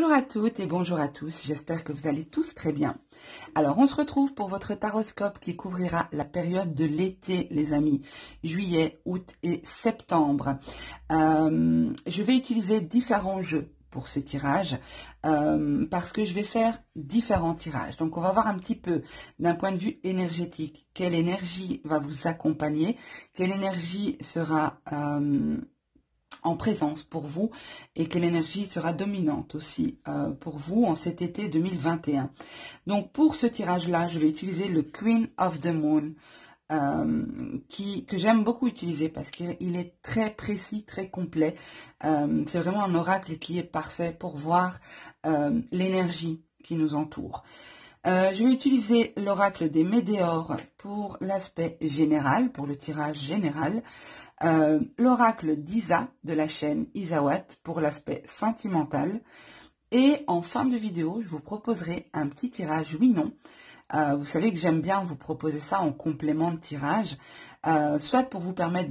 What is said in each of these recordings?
Bonjour à toutes et bonjour à tous, j'espère que vous allez tous très bien. Alors on se retrouve pour votre taroscope qui couvrira la période de l'été les amis, juillet, août et septembre. Je vais utiliser différents jeux pour ces tirages parce que je vais faire différents tirages. Donc on va voir un petit peu d'un point de vue énergétique, quelle énergie va vous accompagner, quelle énergie sera en présence pour vous et quelle énergie sera dominante aussi pour vous en cet été 2021. Donc pour ce tirage-là, je vais utiliser le Queen of the Moon que j'aime beaucoup utiliser parce qu'il est très précis, très complet. C'est vraiment un oracle qui est parfait pour voir l'énergie qui nous entoure. Je vais utiliser l'oracle des météores pour l'aspect général, pour le tirage général. L'oracle d'Isa de la chaîne Isawat pour l'aspect sentimental. Et en fin de vidéo, je vous proposerai un petit tirage oui-non. Vous savez que j'aime bien vous proposer ça en complément de tirage, soit pour vous permettre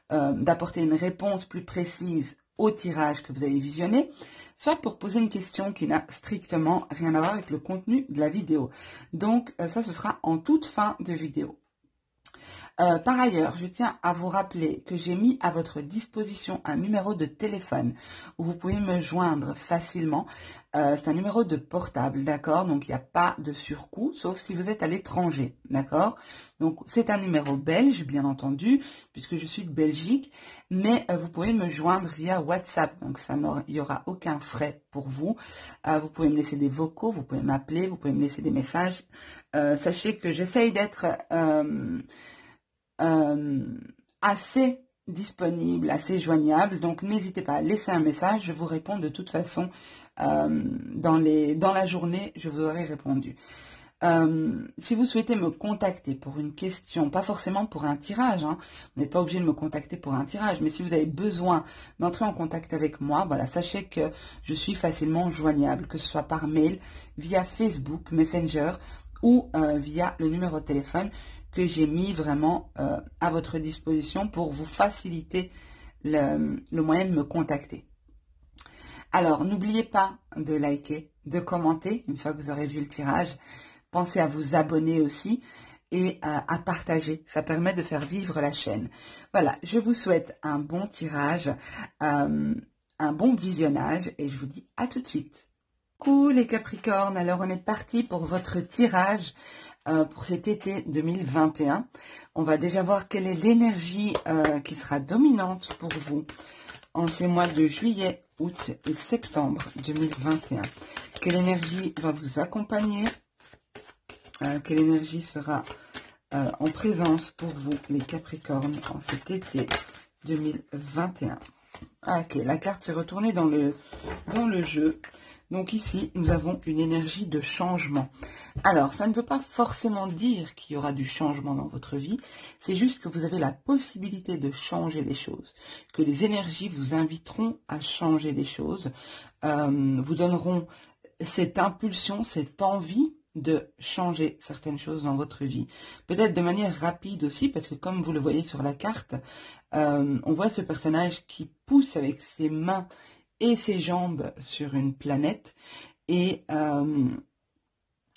d'apporter une réponse plus précise au tirage que vous avez visionné, soit pour poser une question qui n'a strictement rien à voir avec le contenu de la vidéo. Donc ça, ce sera en toute fin de vidéo. Par ailleurs, je tiens à vous rappeler que j'ai mis à votre disposition un numéro de téléphone où vous pouvez me joindre facilement. C'est un numéro de portable, d'accord? Donc, il n'y a pas de surcoût, sauf si vous êtes à l'étranger, d'accord? Donc, c'est un numéro belge, bien entendu, puisque je suis de Belgique, mais vous pouvez me joindre via WhatsApp. Donc, il n'y aura aucun frais pour vous. Vous pouvez me laisser des vocaux, vous pouvez m'appeler, vous pouvez me laisser des messages. Sachez que j'essaye d'être assez disponible, assez joignable, donc n'hésitez pas à laisser un message, je vous réponds de toute façon dans la journée, je vous aurai répondu. Si vous souhaitez me contacter pour une question, pas forcément pour un tirage, hein, vous n'êtes pas obligé de me contacter pour un tirage, mais si vous avez besoin d'entrer en contact avec moi, voilà, sachez que je suis facilement joignable, que ce soit par mail, via Facebook, Messenger ou via le numéro de téléphone que j'ai mis vraiment à votre disposition pour vous faciliter le moyen de me contacter. Alors, n'oubliez pas de liker, de commenter une fois que vous aurez vu le tirage. Pensez à vous abonner aussi et à partager. Ça permet de faire vivre la chaîne. Voilà, je vous souhaite un bon tirage, un bon visionnage et je vous dis à tout de suite. Coucou les Capricornes, alors on est parti pour votre tirage pour cet été 2021. On va déjà voir quelle est l'énergie qui sera dominante pour vous en ces mois de juillet, août et septembre 2021. Quelle énergie va vous accompagner? Quelle énergie sera en présence pour vous, les Capricornes, en cet été 2021? Ok, la carte s'est retournée dans le jeu. Donc ici, nous avons une énergie de changement. Alors, ça ne veut pas forcément dire qu'il y aura du changement dans votre vie. C'est juste que vous avez la possibilité de changer les choses. Que les énergies vous inviteront à changer les choses. Vous donneront cette impulsion, cette envie de changer certaines choses dans votre vie. Peut-être de manière rapide aussi, parce que comme vous le voyez sur la carte, on voit ce personnage qui pousse avec ses mains et ses jambes sur une planète et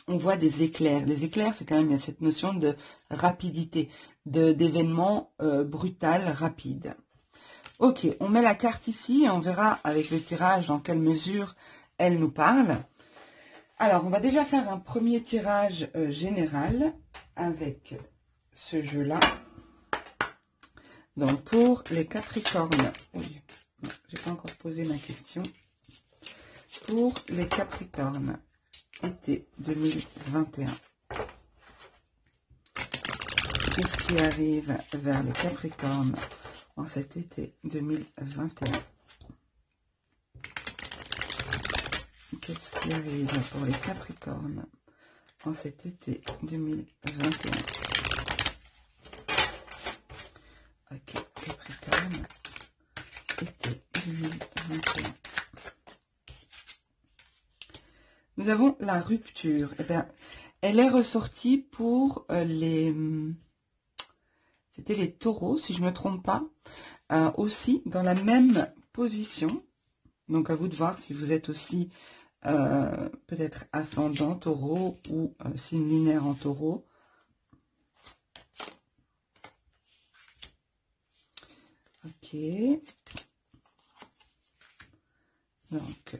on voit des éclairs. Les éclairs, c'est quand même, il y a cette notion de rapidité, d'événements brutal, rapide. Ok, on met la carte ici et on verra avec le tirage dans quelle mesure elle nous parle. Alors, on va déjà faire un premier tirage général avec ce jeu-là. Donc, pour les Capricornes, oui, j'ai pas encore posé ma question. Pour les Capricornes, été 2021. Qu'est-ce qui arrive vers les Capricornes en cet été 2021? Qu'est-ce qui arrive pour les Capricornes en cet été 2021? Ok, Capricorne, été 2021. Nous avons la rupture. Eh bien, elle est ressortie pour c'était les taureaux, si je ne me trompe pas, aussi dans la même position. Donc, à vous de voir si vous êtes aussi peut-être ascendant taureau ou signe lunaire en taureau. Ok. Donc,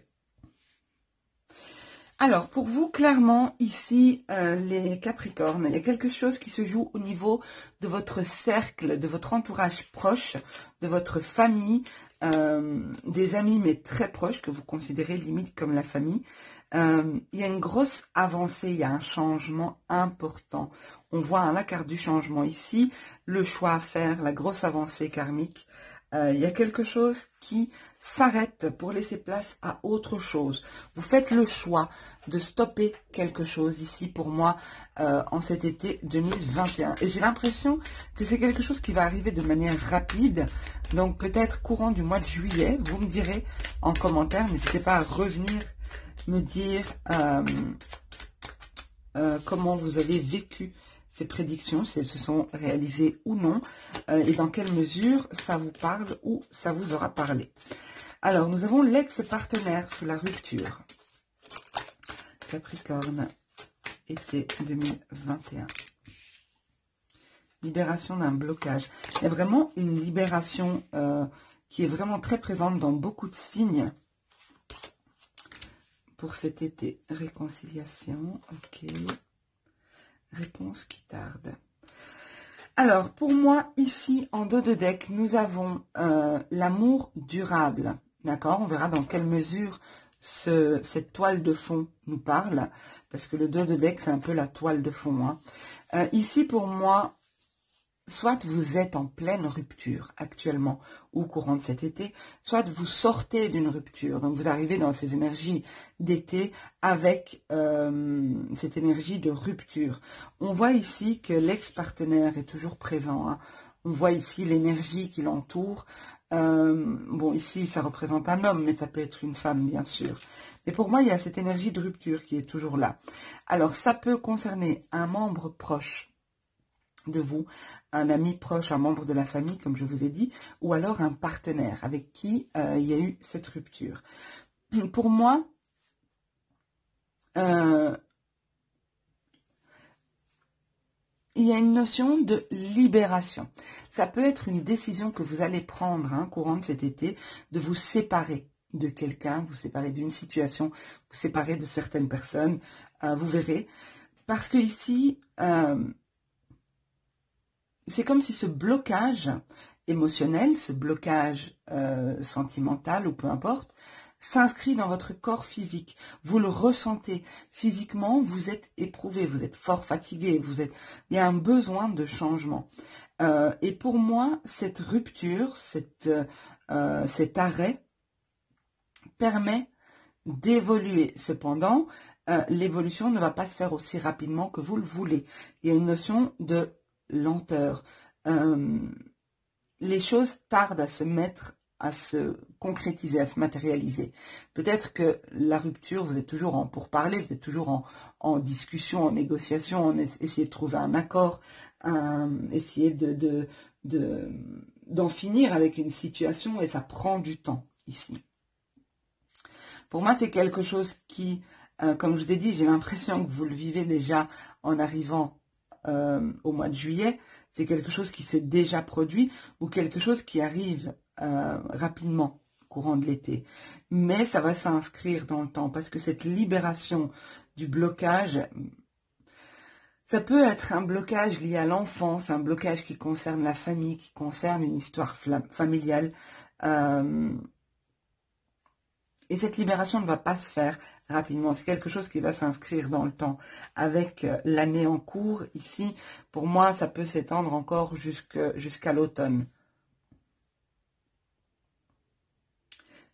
alors, pour vous, clairement, ici, les Capricornes, il y a quelque chose qui se joue au niveau de votre cercle, de votre entourage proche, de votre famille, des amis, mais très proches, que vous considérez limite comme la famille. Il y a une grosse avancée, il y a un changement important. On voit la carte du changement ici, le choix à faire, la grosse avancée karmique. Il y a quelque chose qui s'arrête pour laisser place à autre chose. Vous faites le choix de stopper quelque chose ici pour moi en cet été 2021. Et j'ai l'impression que c'est quelque chose qui va arriver de manière rapide. Donc peut-être courant du mois de juillet. Vous me direz en commentaire. N'hésitez pas à revenir me dire comment vous avez vécu ces prédictions, si elles se sont réalisées ou non, et dans quelle mesure ça vous parle ou ça vous aura parlé. Alors, nous avons l'ex-partenaire sous la rupture. Capricorne, été 2021. Libération d'un blocage. Il y a vraiment une libération qui est vraiment très présente dans beaucoup de signes pour cet été. Réconciliation, ok. Réponse qui tarde. Alors, pour moi, ici, en dos de deck, nous avons l'amour durable. D'accord? On verra dans quelle mesure cette toile de fond nous parle. Parce que le dos de deck, c'est un peu la toile de fond. Hein. Ici, pour moi, soit vous êtes en pleine rupture actuellement ou au courant de cet été, soit vous sortez d'une rupture. Donc, vous arrivez dans ces énergies d'été avec cette énergie de rupture. On voit ici que l'ex-partenaire est toujours présent. Hein. On voit ici l'énergie qui l'entoure. Bon, ici, ça représente un homme, mais ça peut être une femme, bien sûr. Mais pour moi, il y a cette énergie de rupture qui est toujours là. Alors, ça peut concerner un membre proche de vous, un ami proche, un membre de la famille, comme je vous ai dit, ou alors un partenaire avec qui il y a eu cette rupture. Pour moi, il y a une notion de libération. Ça peut être une décision que vous allez prendre, hein, courant de cet été, de vous séparer de quelqu'un, vous séparer d'une situation, vous séparer de certaines personnes, vous verrez. Parce que ici, c'est comme si ce blocage émotionnel, ce blocage sentimental ou peu importe, s'inscrit dans votre corps physique. Vous le ressentez physiquement, vous êtes éprouvé, vous êtes fort fatigué, il y a un besoin de changement. Et pour moi, cette rupture, cet arrêt permet d'évoluer. Cependant, l'évolution ne va pas se faire aussi rapidement que vous le voulez. Il y a une notion de lenteur. Les choses tardent à se mettre, à se concrétiser, à se matérialiser. Peut-être que la rupture, vous êtes toujours en pourparlers, vous êtes toujours en discussion, en négociation, en essayer de trouver un accord, essayer d'en finir avec une situation, et ça prend du temps ici. Pour moi, c'est quelque chose qui, comme je vous ai dit, j'ai l'impression que vous le vivez déjà en arrivant au mois de juillet. C'est quelque chose qui s'est déjà produit ou quelque chose qui arrive rapidement courant de l'été. Mais ça va s'inscrire dans le temps parce que cette libération du blocage, ça peut être un blocage lié à l'enfance, un blocage qui concerne la famille, qui concerne une histoire familiale. Et cette libération ne va pas se faire rapidement. C'est quelque chose qui va s'inscrire dans le temps. Avec l'année en cours, ici, pour moi, ça peut s'étendre encore jusqu'à l'automne.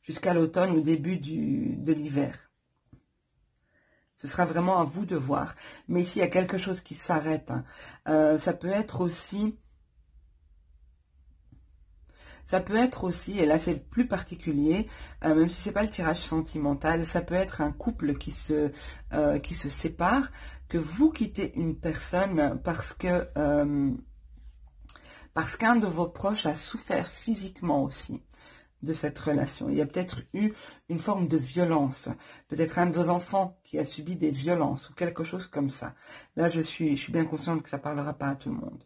Jusqu'à l'automne ou début de l'hiver. Ce sera vraiment à vous de voir. Mais ici, il y a quelque chose qui s'arrête. Hein. Ça peut être aussi... Ça peut être aussi, et là c'est plus particulier, même si c'est pas le tirage sentimental, ça peut être un couple qui se sépare, que vous quittez une personne parce qu'un de vos proches a souffert physiquement aussi. de cette relation. Il y a peut-être eu une forme de violence. Peut-être un de vos enfants qui a subi des violences ou quelque chose comme ça. Là, je suis bien consciente que ça ne parlera pas à tout le monde.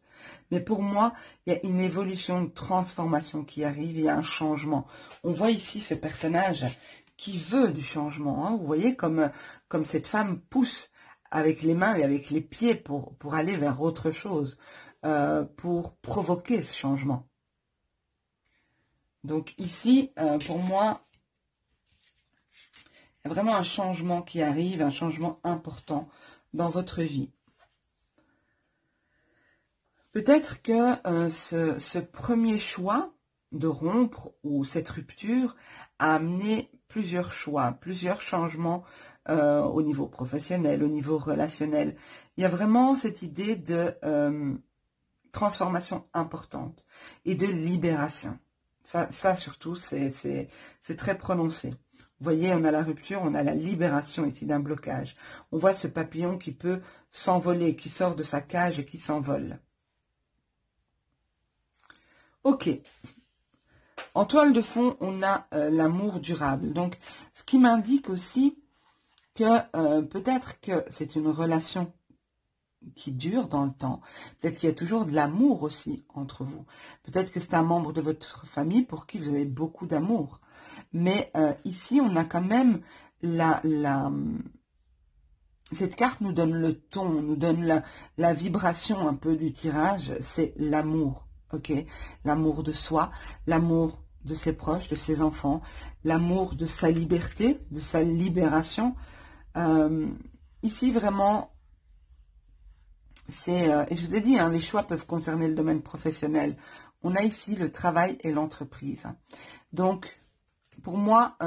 Mais pour moi, il y a une évolution, une transformation qui arrive, il y a un changement. On voit ici ce personnage qui veut du changement. Hein. Vous voyez comme cette femme pousse avec les mains et avec les pieds pour aller vers autre chose, pour provoquer ce changement. Donc ici, pour moi, il y a vraiment un changement qui arrive, un changement important dans votre vie. Peut-être que ce premier choix de rompre ou cette rupture a amené plusieurs choix, plusieurs changements au niveau professionnel, au niveau relationnel. Il y a vraiment cette idée de transformation importante et de libération. Ça surtout, c'est très prononcé. Vous voyez, on a la rupture, on a la libération ici d'un blocage. On voit ce papillon qui peut s'envoler, qui sort de sa cage et qui s'envole. Ok. En toile de fond, on a l'amour durable. Donc, ce qui m'indique aussi que peut-être que c'est une relation qui dure dans le temps. Peut-être qu'il y a toujours de l'amour aussi entre vous. Peut-être que c'est un membre de votre famille pour qui vous avez beaucoup d'amour. Mais ici, on a quand même cette carte nous donne le ton, nous donne la vibration un peu du tirage, c'est l'amour, ok? L'amour de soi, l'amour de ses proches, de ses enfants, l'amour de sa liberté, de sa libération. Ici, vraiment, c'est, et je vous ai dit, hein, les choix peuvent concerner le domaine professionnel. On a ici le travail et l'entreprise. Donc, pour moi,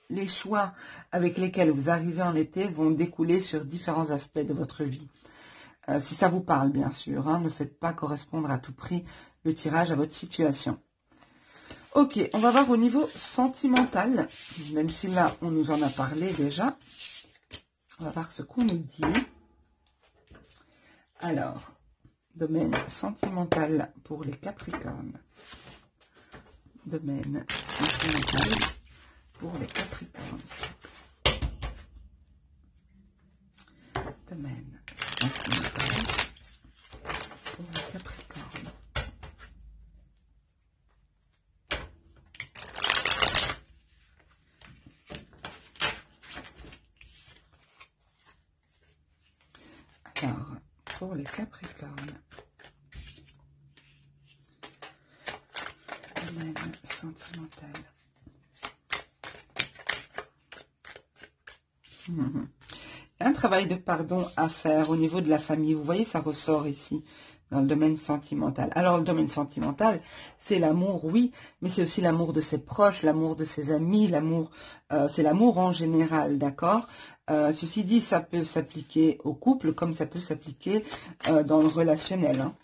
les choix avec lesquels vous arrivez en été vont découler sur différents aspects de votre vie. Si ça vous parle, bien sûr, hein, ne faites pas correspondre à tout prix le tirage à votre situation. Ok, on va voir au niveau sentimental, même si là, on nous en a parlé déjà. On va voir ce qu'on nous dit. Alors, domaine sentimental pour les Capricornes. Domaine sentimental pour les Capricornes. Domaine sentimental pour les Capricornes. Alors, pour les Capricornes, domaine sentimental. Il y a un travail de pardon à faire au niveau de la famille. Vous voyez, ça ressort ici dans le domaine sentimental. Alors, le domaine sentimental, c'est l'amour, oui, mais c'est aussi l'amour de ses proches, l'amour de ses amis, l'amour, c'est l'amour en général, d'accord? Ceci dit, ça peut s'appliquer au couple comme ça peut s'appliquer dans le relationnel. Hein.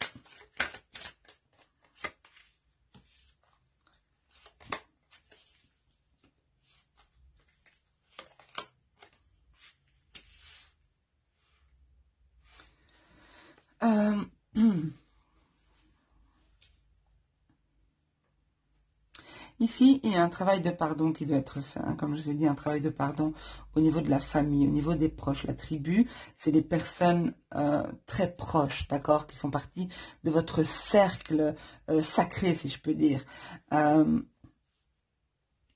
Ici, il y a un travail de pardon qui doit être fait. Hein. Comme je vous ai dit, un travail de pardon au niveau de la famille, au niveau des proches. La tribu, c'est des personnes très proches, d'accord, qui font partie de votre cercle sacré, si je peux dire.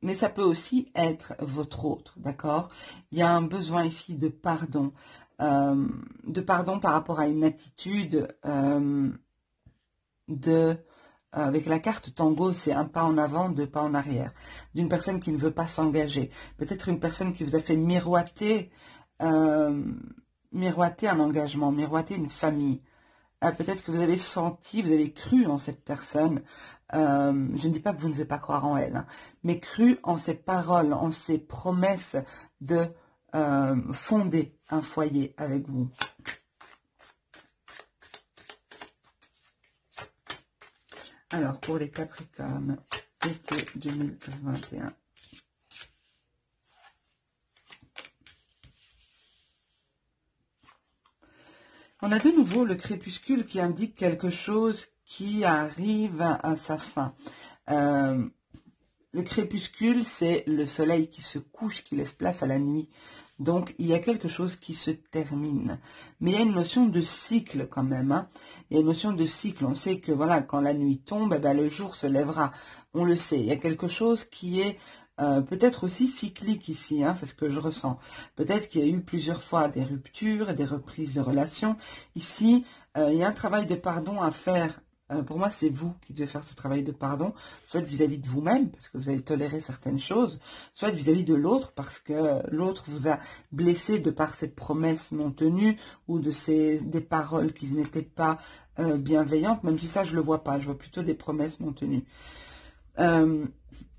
Mais ça peut aussi être votre autre, d'accord? Il y a un besoin ici de pardon par rapport à une attitude avec la carte tango, c'est un pas en avant, deux pas en arrière. D'une personne qui ne veut pas s'engager. Peut-être une personne qui vous a fait miroiter un engagement, miroiter une famille. Peut-être que vous avez senti, vous avez cru en cette personne. Je ne dis pas que vous ne devez pas croire en elle, hein, mais cru en ses paroles, en ses promesses de fonder un foyer avec vous. Alors, pour les Capricornes, été 2021. On a de nouveau le crépuscule qui indique quelque chose qui arrive à sa fin. le crépuscule, c'est le soleil qui se couche, qui laisse place à la nuit. Donc, il y a quelque chose qui se termine. Mais il y a une notion de cycle quand même. Hein. Il y a une notion de cycle. On sait que voilà, quand la nuit tombe, eh ben, le jour se lèvera. On le sait. Il y a quelque chose qui est peut-être aussi cyclique ici. Hein, c'est ce que je ressens. Peut-être qu'il y a eu plusieurs fois des ruptures, des reprises de relations. Ici, il y a un travail de pardon à faire. Pour moi, c'est vous qui devez faire ce travail de pardon, soit vis-à-vis de vous-même, parce que vous avez toléré certaines choses, soit vis-à-vis de l'autre, parce que l'autre vous a blessé de par ses promesses non tenues, ou des paroles qui n'étaient pas bienveillantes, même si ça, je ne le vois pas, je vois plutôt des promesses non tenues.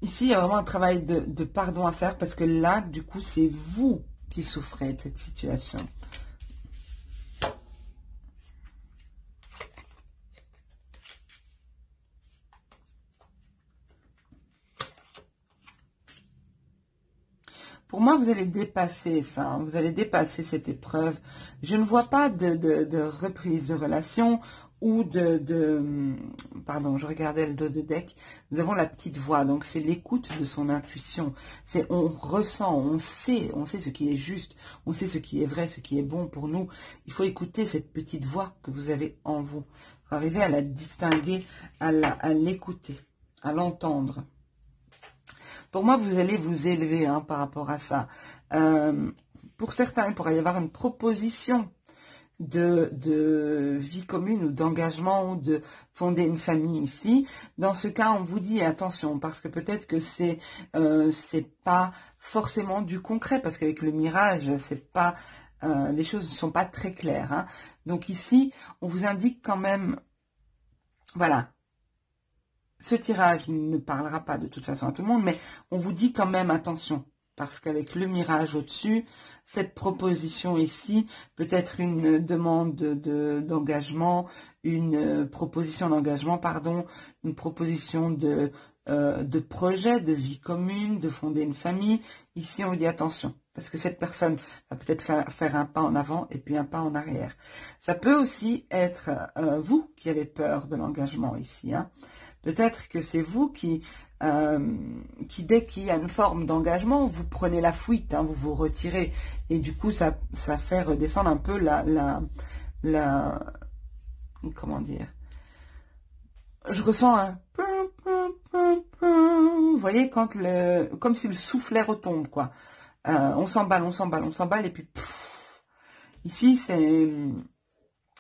Ici, il y a vraiment un travail de pardon à faire, parce que là, du coup, c'est vous qui souffrez de cette situation. Pour moi, vous allez dépasser ça, hein. Vous allez dépasser cette épreuve. Je ne vois pas de reprise de relation ou pardon, je regardais le dos de deck. Nous avons la petite voix, donc c'est l'écoute de son intuition. C'est on ressent, on sait ce qui est juste, on sait ce qui est vrai, ce qui est bon pour nous. Il faut écouter cette petite voix que vous avez en vous. Il faut arriver à la distinguer, à l'écouter, à l'entendre. Pour moi, vous allez vous élever hein, par rapport à ça. Pour certains, il pourrait y avoir une proposition de vie commune ou d'engagement ou de fonder une famille ici. Dans ce cas, on vous dit attention parce que peut-être que c'est pas forcément du concret parce qu'avec le mirage, c'est pas les choses ne sont pas très claires. Hein. Donc ici, on vous indique quand même, voilà. Ce tirage ne parlera pas de toute façon à tout le monde, mais on vous dit quand même attention, parce qu'avec le mirage au-dessus, cette proposition ici peut être une demande d'engagement, une proposition d'engagement, pardon, une proposition de projet, de vie commune, de fonder une famille. Ici, on vous dit attention, parce que cette personne va peut-être faire un pas en avant et puis un pas en arrière. Ça peut aussi être vous qui avez peur de l'engagement ici, hein. Peut-être que c'est vous qui dès qu'il y a une forme d'engagement, vous prenez la fuite, hein, vous vous retirez. Et du coup, ça fait redescendre un peu comment dire. Je ressens un... Vous voyez, comme si le soufflet retombe, quoi. On s'emballe, on s'emballe, on s'emballe, et puis... Pff, ici, c'est...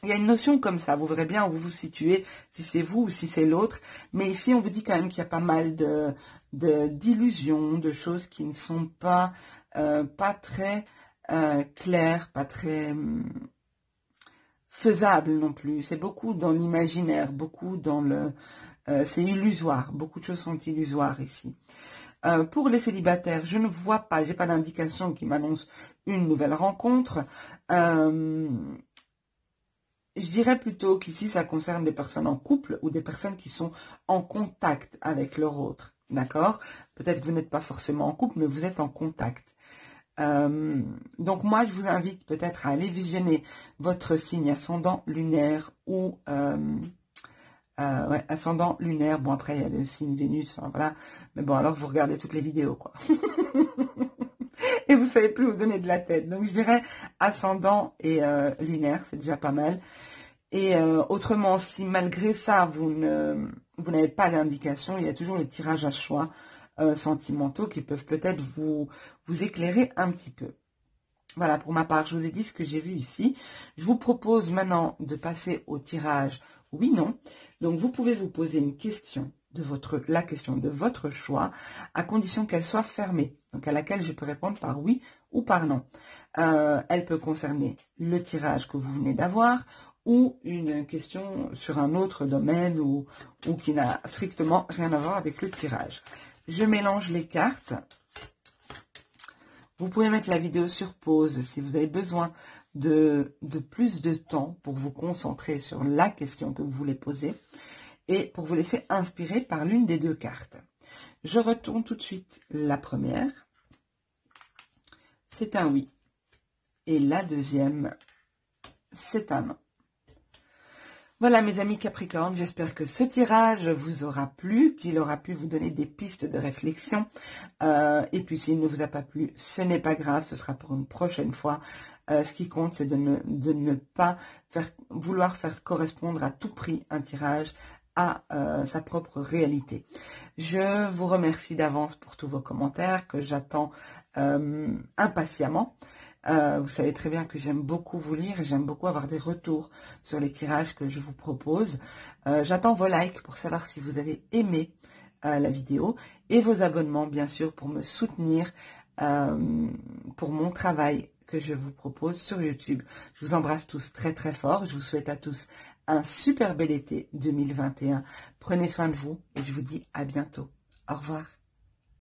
Il y a une notion comme ça, vous verrez bien où vous vous situez, si c'est vous ou si c'est l'autre. Mais ici, on vous dit quand même qu'il y a pas mal d'illusions, de choses qui ne sont pas très claires, pas très faisables non plus. C'est beaucoup dans l'imaginaire, beaucoup dans le... c'est illusoire, beaucoup de choses sont illusoires ici. Pour les célibataires, je ne vois pas, j'ai pas d'indication qui m'annonce une nouvelle rencontre. Je dirais plutôt qu'ici, ça concerne des personnes en couple ou des personnes qui sont en contact avec leur autre. D'accord? Peut-être que vous n'êtes pas forcément en couple, mais vous êtes en contact. Donc moi, je vous invite peut-être à aller visionner votre signe ascendant lunaire ou ouais, ascendant lunaire. Bon, après, il y a le signe Vénus, enfin, voilà. Mais bon, alors, vous regardez toutes les vidéos, quoi. Et vous savez plus où donner de la tête. Donc, je dirais ascendant et lunaire, c'est déjà pas mal. Et autrement, si malgré ça, vous n'avez pas d'indication, il y a toujours les tirages à choix sentimentaux qui peuvent peut-être vous éclairer un petit peu. Voilà, pour ma part, je vous ai dit ce que j'ai vu ici. Je vous propose maintenant de passer au tirage oui-non. Donc, vous pouvez vous poser une question la question de votre choix, à condition qu'elle soit fermée, donc à laquelle je peux répondre par oui ou par non. Elle peut concerner le tirage que vous venez d'avoir ou une question sur un autre domaine ou qui n'a strictement rien à voir avec le tirage. Je mélange les cartes. Vous pouvez mettre la vidéo sur pause si vous avez besoin de plus de temps pour vous concentrer sur la question que vous voulez poser et pour vous laisser inspirer par l'une des deux cartes. Je retourne tout de suite la première. C'est un oui. Et la deuxième, c'est un non. Voilà mes amis Capricorne, j'espère que ce tirage vous aura plu, qu'il aura pu vous donner des pistes de réflexion. Et puis s'il ne vous a pas plu, ce n'est pas grave, ce sera pour une prochaine fois. Ce qui compte, c'est de ne pas vouloir faire correspondre à tout prix un tirage à sa propre réalité. Je vous remercie d'avance pour tous vos commentaires que j'attends impatiemment. Vous savez très bien que j'aime beaucoup vous lire et j'aime beaucoup avoir des retours sur les tirages que je vous propose. J'attends vos likes pour savoir si vous avez aimé la vidéo et vos abonnements bien sûr pour me soutenir pour mon travail que je vous propose sur YouTube. Je vous embrasse tous très très fort. Je vous souhaite à tous un super bel été 2021. Prenez soin de vous et je vous dis à bientôt. Au revoir.